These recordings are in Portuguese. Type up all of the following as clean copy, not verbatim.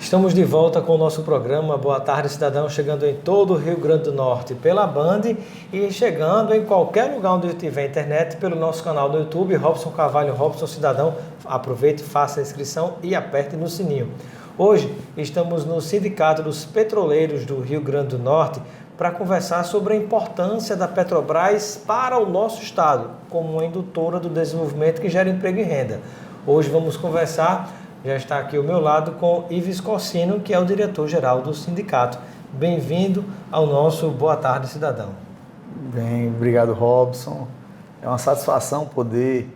Estamos de volta com o nosso programa Boa Tarde Cidadão, chegando em todo o Rio Grande do Norte pela Band e chegando em qualquer lugar onde tiver internet pelo nosso canal do YouTube, Robson Carvalho, Robson Cidadão. Aproveite, faça a inscrição e aperte no sininho. Hoje estamos no Sindicato dos Petroleiros do Rio Grande do Norte para conversar sobre a importância da Petrobras para o nosso estado, como uma indutora do desenvolvimento que gera emprego e renda. Hoje vamos conversar, já está aqui ao meu lado, com Ives Corsino, que é o diretor-geral do sindicato. Bem-vindo ao nosso Boa Tarde Cidadão. Bem, obrigado, Robson. É uma satisfação poder,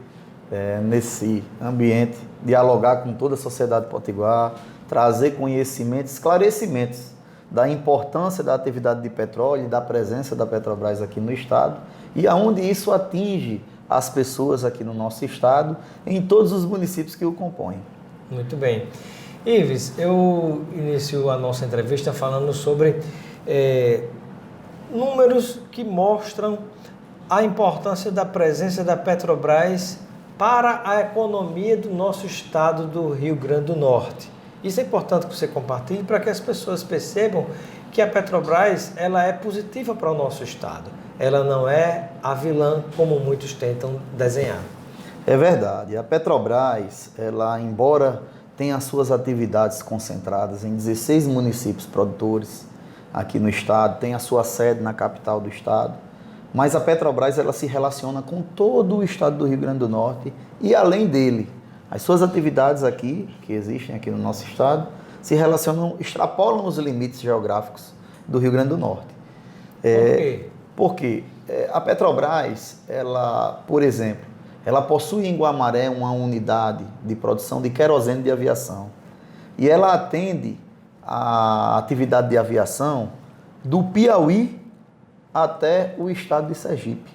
nesse ambiente, dialogar com toda a sociedade potiguar, trazer conhecimentos, esclarecimentos da importância da atividade de petróleo e da presença da Petrobras aqui no estado e aonde isso atinge as pessoas aqui no nosso estado, em todos os municípios que o compõem. Muito bem. Ives, eu inicio a nossa entrevista falando sobre números que mostram a importância da presença da Petrobras para a economia do nosso estado do Rio Grande do Norte. Isso é importante que você compartilhe para que as pessoas percebam que a Petrobras ela é positiva para o nosso estado. Ela não é a vilã como muitos tentam desenhar. É verdade. A Petrobras, ela, embora tenha as suas atividades concentradas em 16 municípios produtores aqui no estado, tem a sua sede na capital do estado, mas a Petrobras ela se relaciona com todo o estado do Rio Grande do Norte e além dele. As suas atividades aqui, que existem aqui no nosso estado, se relacionam, extrapolam os limites geográficos do Rio Grande do Norte. Por quê? Porque a Petrobras, ela, por exemplo, ela possui em Guamaré uma unidade de produção de querosene de aviação. E ela atende a atividade de aviação do Piauí até o estado de Sergipe,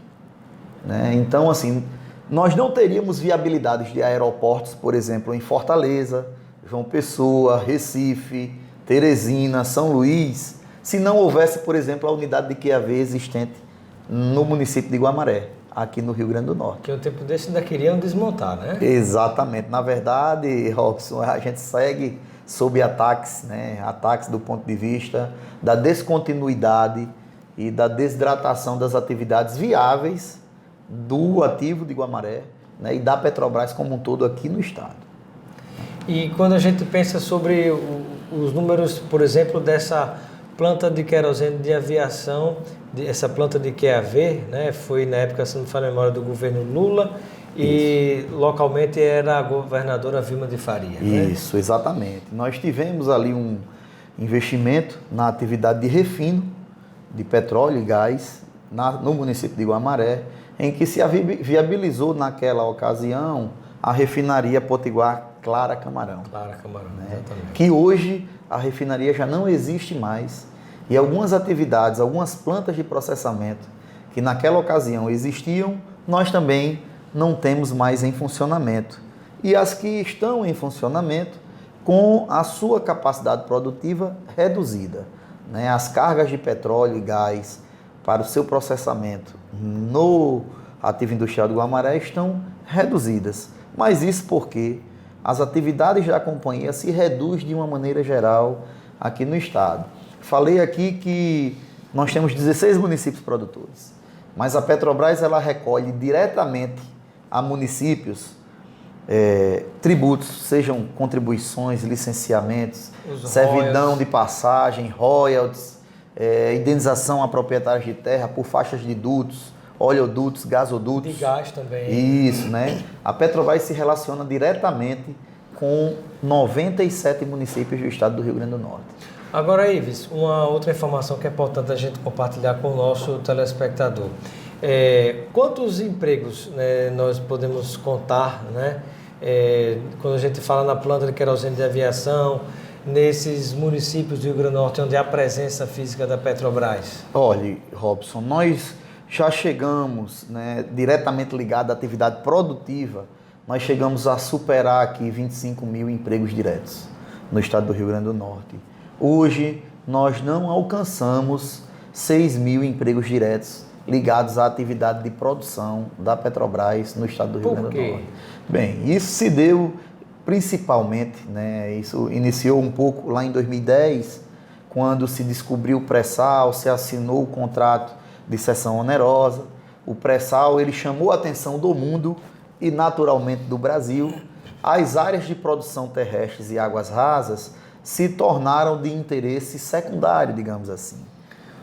né? Então, assim, nós não teríamos viabilidades de aeroportos, por exemplo, em Fortaleza, João Pessoa, Recife, Teresina, São Luís, se não houvesse, por exemplo, a unidade de QAV existente no município de Guamaré, aqui no Rio Grande do Norte. Que o tempo desse ainda queriam desmontar, né? Exatamente. Na verdade, Robson, a gente segue sob ataques, né? Ataques do ponto de vista da descontinuidade e da desidratação das atividades viáveis do ativo de Guamaré, né, e da Petrobras como um todo aqui no estado. E quando a gente pensa sobre os números, por exemplo, dessa planta de querosene de aviação, essa planta de QAV, né, foi na época, se não me falha a memória, do governo Lula, e isso. Localmente era a governadora Vilma de Faria. Isso, né? Exatamente. Nós tivemos ali um investimento na atividade de refino de petróleo e gás no município de Guamaré, em que se viabilizou naquela ocasião a refinaria Potiguar Clara Camarão. Clara Camarão, né? Exatamente. Que hoje a refinaria já não existe mais e algumas atividades, algumas plantas de processamento que naquela ocasião existiam, nós também não temos mais em funcionamento. E as que estão em funcionamento com a sua capacidade produtiva reduzida, né? As cargas de petróleo e gás para o seu processamento no ativo industrial do Guamaré estão reduzidas. Mas isso porque as atividades da companhia se reduzem de uma maneira geral aqui no estado. Falei aqui que nós temos 16 municípios produtores, mas a Petrobras ela recolhe diretamente a municípios tributos, sejam contribuições, licenciamentos, servidão de passagem, royalties, indenização a proprietários de terra por faixas de dutos, oleodutos, gasodutos. De gás também. Isso, né? A Petrobras se relaciona diretamente com 97 municípios do estado do Rio Grande do Norte. Agora, Ives, uma outra informação que é importante a gente compartilhar com o nosso telespectador. Quantos empregos, né, nós podemos contar, né, quando a gente fala na planta de querosene de aviação, nesses municípios do Rio Grande do Norte, onde há a presença física da Petrobras? Olha, Robson, nós já chegamos, né, diretamente ligado à atividade produtiva, nós chegamos a superar aqui 25 mil empregos diretos no estado do Rio Grande do Norte. Hoje, nós não alcançamos 6 mil empregos diretos ligados à atividade de produção da Petrobras no estado do Rio Grande do Norte. Bem, isso se deu principalmente, né, isso iniciou um pouco lá em 2010, quando se descobriu o pré-sal, se assinou o contrato de cessão onerosa. O pré-sal ele chamou a atenção do mundo e naturalmente do Brasil. As áreas de produção terrestres e águas rasas se tornaram de interesse secundário, digamos assim,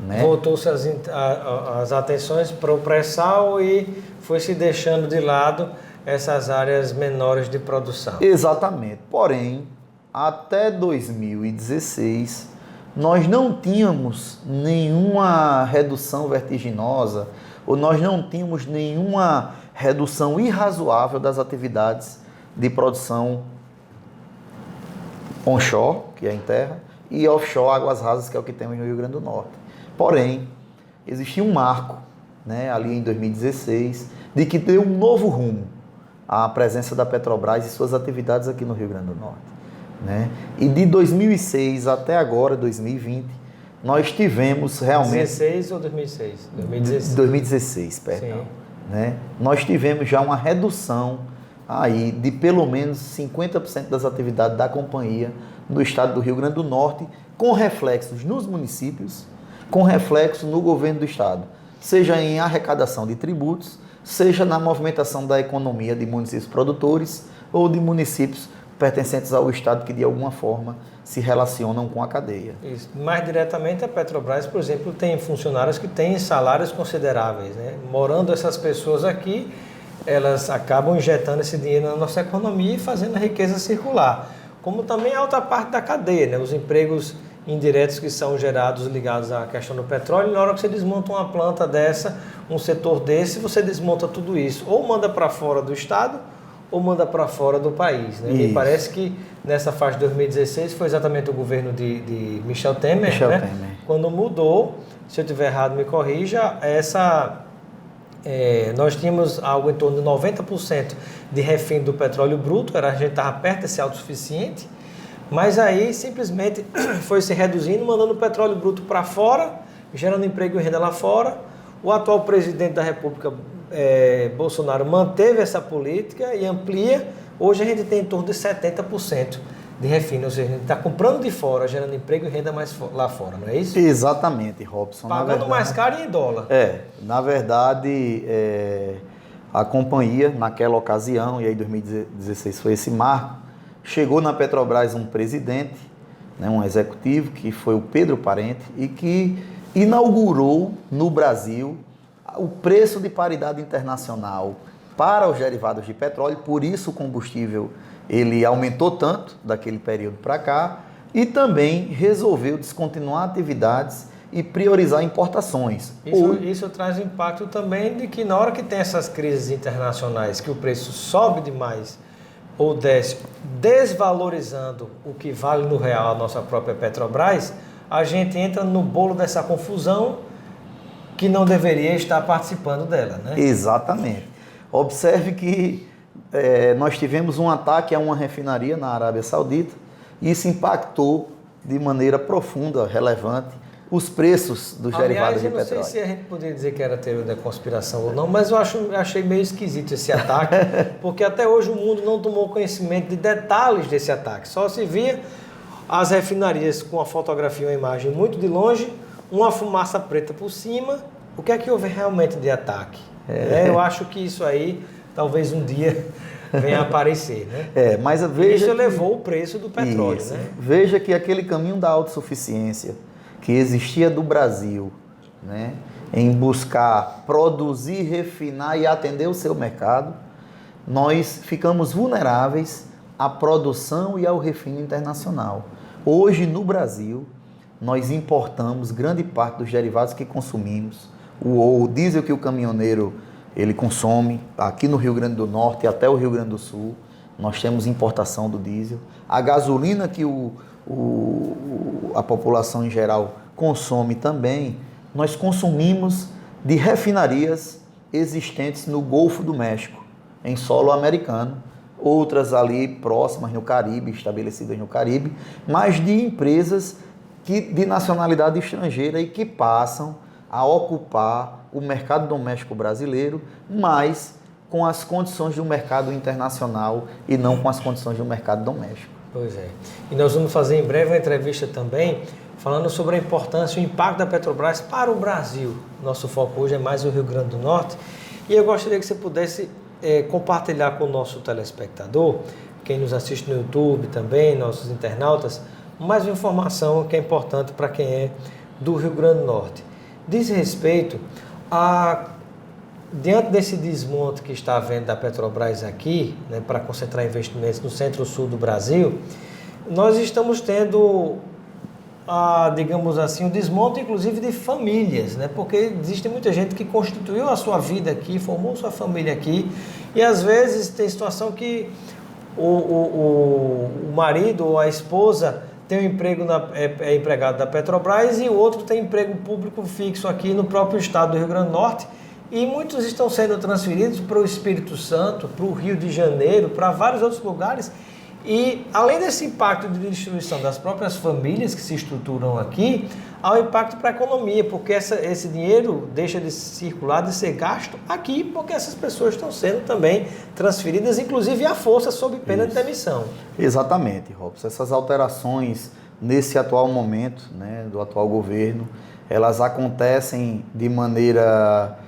né? Voltou-se as atenções para o pré-sal e foi se deixando de lado essas áreas menores de produção. Exatamente. Porém, até 2016, nós não tínhamos nenhuma redução vertiginosa ou nós não tínhamos nenhuma redução irrazoável das atividades de produção onshore, que é em terra, e offshore, águas rasas, que é o que temos no Rio Grande do Norte. Porém, existia um marco, né, ali em 2016, de que deu um novo rumo à presença da Petrobras e suas atividades aqui no Rio Grande do Norte, né? E de 2006 até agora, 2020, nós tivemos realmente... 2016 ou 2006? 2016. 2016, perdão. Né? Nós tivemos já uma redução aí de pelo menos 50% das atividades da companhia no estado do Rio Grande do Norte, com reflexos nos municípios, com reflexo no governo do estado, seja em arrecadação de tributos, seja na movimentação da economia de municípios produtores ou de municípios pertencentes ao estado que de alguma forma se relacionam com a cadeia. Isso. Mais diretamente, a Petrobras, por exemplo, tem funcionários que têm salários consideráveis, né? Morando essas pessoas aqui, elas acabam injetando esse dinheiro na nossa economia e fazendo a riqueza circular. Como também a outra parte da cadeia, né? Os empregos indiretos que são gerados ligados à questão do petróleo. Na hora que você desmonta uma planta dessa, um setor desse, você desmonta tudo isso. Ou manda para fora do estado, ou manda para fora do país, né? Me parece que nessa fase de 2016 foi exatamente o governo de Michel Temer, né? Quando mudou, se eu estiver errado me corrija, nós tínhamos algo em torno de 90% de refém do petróleo bruto, a gente estava perto de ser autossuficiente, mas aí simplesmente foi se reduzindo, mandando o petróleo bruto para fora, gerando emprego e renda lá fora. O atual presidente da República, Bolsonaro, manteve essa política e amplia. Hoje a gente tem em torno de 70% de refino, ou seja, a gente está comprando de fora, gerando emprego e renda mais lá fora, não é isso? Exatamente, Robson. Pagando mais caro e em dólar. Na verdade, a companhia, naquela ocasião, e aí 2016 foi esse marco, chegou na Petrobras um presidente, né, um executivo, que foi o Pedro Parente, e que inaugurou no Brasil o preço de paridade internacional para os derivados de petróleo, por isso o combustível ele aumentou tanto daquele período para cá, e também resolveu descontinuar atividades e priorizar importações. Isso traz impacto também de que na hora que tem essas crises internacionais, que o preço sobe demais ou desce, desvalorizando o que vale no real a nossa própria Petrobras, a gente entra no bolo dessa confusão que não deveria estar participando dela, né? Exatamente. Observe que nós tivemos um ataque a uma refinaria na Arábia Saudita e isso impactou de maneira profunda, relevante, os preços dos derivados de petróleo. Eu não sei se a gente poderia dizer que era teoria da conspiração ou não, mas eu achei meio esquisito esse ataque, porque até hoje o mundo não tomou conhecimento de detalhes desse ataque. Só se via as refinarias com a fotografia, uma imagem muito de longe, uma fumaça preta por cima. O que é que houve realmente de ataque? Eu acho que isso aí talvez um dia venha a aparecer, né? Mas veja isso levou o preço do petróleo, isso, né? Veja que aquele caminho da autossuficiência que existia do Brasil, né, em buscar produzir, refinar e atender o seu mercado, nós ficamos vulneráveis à produção e ao refino internacional. Hoje, no Brasil, nós importamos grande parte dos derivados que consumimos, o diesel que o caminhoneiro ele consome, aqui no Rio Grande do Norte até o Rio Grande do Sul, nós temos importação do diesel, a gasolina que a população em geral consome também, nós consumimos de refinarias existentes no Golfo do México, em solo americano, outras ali próximas no Caribe, estabelecidas no Caribe, mas de empresas de nacionalidade estrangeira e que passam a ocupar o mercado doméstico brasileiro, mas com as condições do mercado internacional e não com as condições do mercado doméstico. Pois é. E nós vamos fazer em breve uma entrevista também falando sobre a importância e o impacto da Petrobras para o Brasil. Nosso foco hoje é mais o Rio Grande do Norte. E eu gostaria que você pudesse compartilhar com o nosso telespectador, quem nos assiste no YouTube também, nossos internautas, mais uma informação que é importante para quem é do Rio Grande do Norte. Diz respeito a, diante desse desmonte que está havendo da Petrobras aqui, né, para concentrar investimentos no centro-sul do Brasil, nós estamos tendo, digamos assim, um desmonte inclusive de famílias, né, porque existe muita gente que constituiu a sua vida aqui, formou sua família aqui, e às vezes tem situação que o marido ou a esposa tem um emprego, é empregado da Petrobras, e o outro tem emprego público fixo aqui no próprio estado do Rio Grande do Norte, e muitos estão sendo transferidos para o Espírito Santo, para o Rio de Janeiro, para vários outros lugares, e além desse impacto de destruição das próprias famílias que se estruturam aqui, há um impacto para a economia, porque esse dinheiro deixa de circular, de ser gasto aqui, porque essas pessoas estão sendo também transferidas, inclusive à força, sob pena de demissão. Exatamente, Robson. Essas alterações nesse atual momento, né, do atual governo, elas acontecem de maneira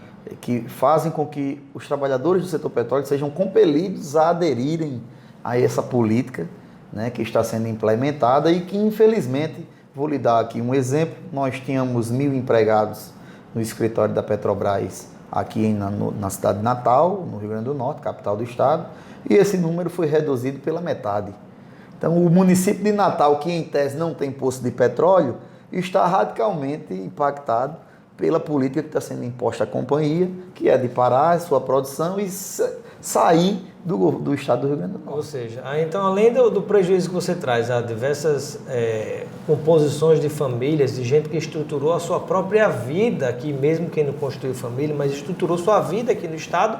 que fazem com que os trabalhadores do setor petróleo sejam compelidos a aderirem a essa política, né, que está sendo implementada e que, infelizmente, vou lhe dar aqui um exemplo, nós tínhamos 1.000 empregados no escritório da Petrobras aqui na cidade de Natal, no Rio Grande do Norte, capital do estado, e esse número foi reduzido pela metade. Então, o município de Natal, que em tese não tem poço de petróleo, está radicalmente impactado pela política que está sendo imposta à companhia, que é de parar a sua produção e sair do estado do Rio Grande do Norte. Ou seja, então além do prejuízo que você traz a diversas composições de famílias, de gente que estruturou a sua própria vida aqui, mesmo quem não constituiu família, mas estruturou sua vida aqui no estado,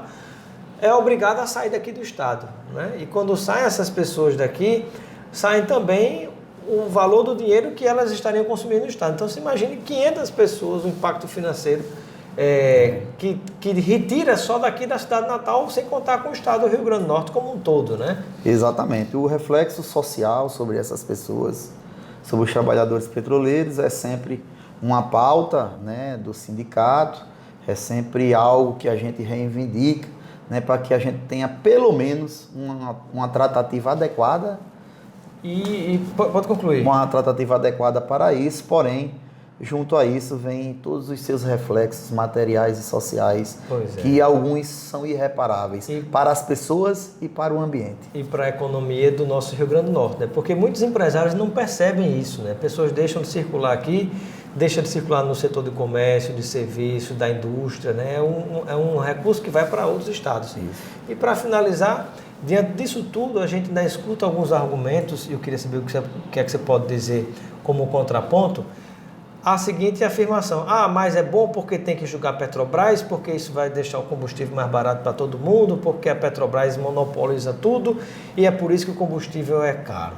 é obrigado a sair daqui do estado, né? E quando saem essas pessoas daqui, saem também o valor do dinheiro que elas estariam consumindo no estado. Então, você imagine 500 pessoas, o impacto financeiro que retira só daqui da cidade natal, sem contar com o estado do Rio Grande do Norte como um todo, né? Exatamente. O reflexo social sobre essas pessoas, sobre os trabalhadores petroleiros, é sempre uma pauta, né, do sindicato, é sempre algo que a gente reivindica, né, para que a gente tenha pelo menos uma tratativa adequada. E pode concluir. Uma tratativa adequada para isso, porém, junto a isso vem todos os seus reflexos materiais e sociais, que alguns são irreparáveis para as pessoas e para o ambiente. E para a economia do nosso Rio Grande do Norte, né? Porque muitos empresários não percebem isso, né? Pessoas deixam de circular aqui, deixam de circular no setor de comércio, de serviço, da indústria, né? É um recurso que vai para outros estados. Isso. E para finalizar, diante disso tudo, a gente ainda escuta alguns argumentos, e eu queria saber o que é que você pode dizer como contraponto, a seguinte afirmação: mas é bom porque tem que julgar a Petrobras, porque isso vai deixar o combustível mais barato para todo mundo, porque a Petrobras monopoliza tudo e é por isso que o combustível é caro.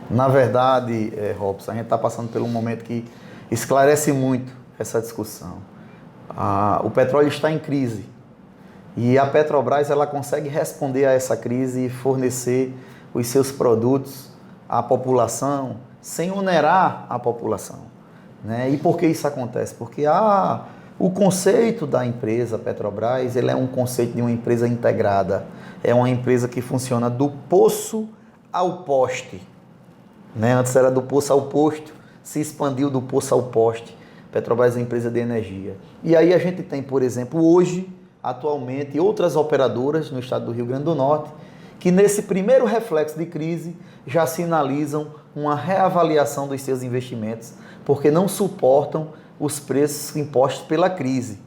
Na verdade, Robson, a gente está passando por um momento que esclarece muito essa discussão. O petróleo está em crise e a Petrobras ela consegue responder a essa crise e fornecer os seus produtos à população sem onerar a população, né? E por que isso acontece? Porque o conceito da empresa Petrobras ele é um conceito de uma empresa integrada, é uma empresa que funciona do poço ao poste, né? Antes era do poço ao posto, se expandiu do poço ao poste. Petrobras é uma empresa de energia. E aí a gente tem, por exemplo, hoje, atualmente, outras operadoras no estado do Rio Grande do Norte, que nesse primeiro reflexo de crise já sinalizam uma reavaliação dos seus investimentos, porque não suportam os preços impostos pela crise.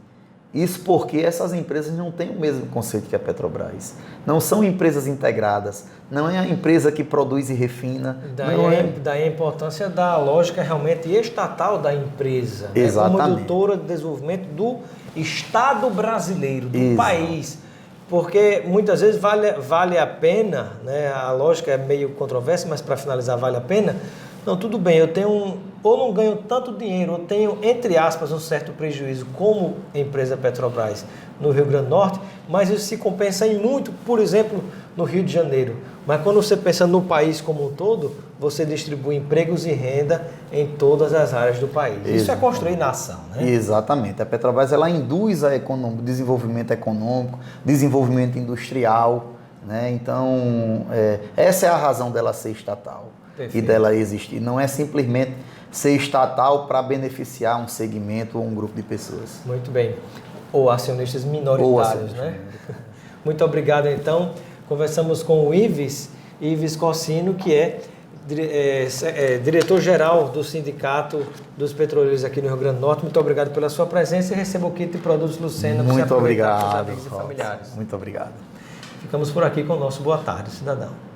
Isso porque essas empresas não têm o mesmo conceito que a Petrobras. Não são empresas integradas, não é a empresa que produz e refina. Daí a importância da lógica realmente estatal da empresa, né? Como indutora de desenvolvimento do Estado brasileiro, do país. Porque muitas vezes vale a pena, né? A lógica é meio controversa, mas para finalizar, vale a pena. Não, tudo bem, eu tenho ou não ganham tanto dinheiro, ou tenham, entre aspas, um certo prejuízo, como a empresa Petrobras no Rio Grande do Norte, mas isso se compensa em muito, por exemplo, no Rio de Janeiro. Mas quando você pensa no país como um todo, você distribui empregos e renda em todas as áreas do país. Isso é construir nação, né? Exatamente. A Petrobras, ela induz o desenvolvimento econômico, desenvolvimento industrial, né? Então, essa é a razão dela ser estatal. Perfeito. E dela existir. Não é simplesmente ser estatal para beneficiar um segmento ou um grupo de pessoas. Muito bem. Ou acionistas minoritários, né? Muito obrigado, então. Conversamos com o Ives Cossino, que é diretor-geral do Sindicato dos Petroleiros aqui no Rio Grande do Norte. Muito obrigado pela sua presença e receba o kit de produtos Lucena para você aproveitar com os amigos e familiares. Muito obrigado. Ficamos por aqui com o nosso Boa Tarde, cidadão.